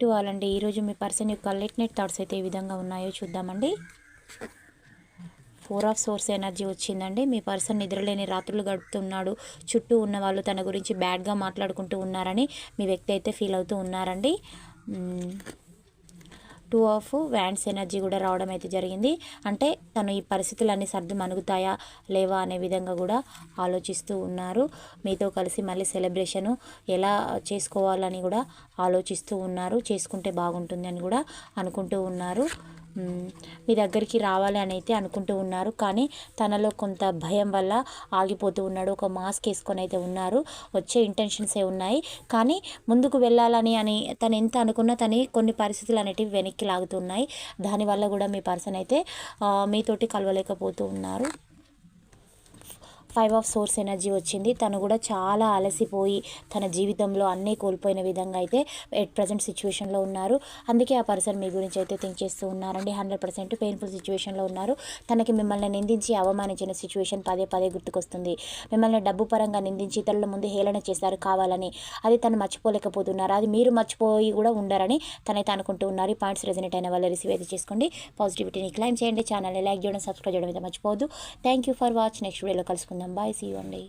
To all అండి. ఈరోజు మీ person యొక్క లేట్ నైట్ థాట్స్ అయితే ఏ విధంగా ఉన్నాయో చూద్దామండి. 4 ఆఫ్ సోర్స్ ఎనర్జీ వచ్చిందండి. మీ పర్సన్ నిద్రలేని రాత్రులు గడుపుతున్నాడు. చుట్టూ ఉన్న వాళ్ళు తన గురించి బ్యాడ్గా మాట్లాడుకుంటూ ఉన్నారని మీ వ్యక్తి అయితే ఫీల్ అవుతూ ఉన్నారండి. 2 ఆఫ్ వ్యాండ్స్ ఎనర్జీ కూడా రావడం అయితే జరిగింది. అంటే తను ఈ పరిస్థితులన్నీ సర్దు మనుగుతాయా లేవా అనే విధంగా కూడా ఆలోచిస్తూ ఉన్నారు. మీతో కలిసి మళ్ళీ సెలబ్రేషను ఎలా చేసుకోవాలని కూడా ఆలోచిస్తూ ఉన్నారు. చేసుకుంటే బాగుంటుంది అని కూడా అనుకుంటూ ఉన్నారు. మీ దగ్గరికి రావాలి అని అయితే అనుకుంటూ ఉన్నారు. కానీ తనలో కొంత భయం వల్ల ఆగిపోతూ ఉన్నాడు. ఒక మాస్క్ వేసుకొని అయితే ఉన్నారు. వచ్చే ఇంటెన్షన్సే ఉన్నాయి. కానీ ముందుకు వెళ్ళాలని అని తను ఎంత అనుకున్నా తను కొన్ని పరిస్థితులు అనేటివి వెనక్కి లాగుతున్నాయి. దానివల్ల కూడా మీ పర్సన్ అయితే మీతోటి కలవలేకపోతూ ఉన్నారు. 5 ఆఫ్ సోర్స్ ఎనర్జీ వచ్చింది. తను కూడా చాలా అలసిపోయి తన జీవితంలో అన్నీ కోల్పోయిన విధంగా అయితే ఎట్ ప్రజెంట్ సిచ్యువేషన్లో ఉన్నారు. అందుకే ఆ పర్సన్ మీ గురించి అయితే థింక్ చేస్తూ ఉన్నారండి. 100% పెయిన్ఫుల్ సిచ్యువేషన్లో ఉన్నారు. తనకి మిమ్మల్ని నిందించి అవమానించిన సిచ్యువేషన్ పదే పదే గుర్తుకొస్తుంది. మిమ్మల్ని డబ్బు పరంగా నిందించి ఇతరుల ముందు హేళన చేశారు కావాలని. అది తను మర్చిపోలేకపోతున్నారు. అది మీరు మర్చిపోయి కూడా ఉండరని తనైతే అనుకుంటూ ఉన్నారు. ఈ పాయింట్స్ రెజనేట్ అయిన వాళ్ళు రిసీవ్ అయితే చేసుకోండి. పాజిటివిటీని క్లైమ్ చేయండి. ఛానల్ని లైక్ చేయడం, సబ్స్క్రైబ్ చేయడం అయితే మర్చిపోవద్దు. Thank you for watch. Next వీడియోలో కలుసుకుందాం. Bye. See you one day.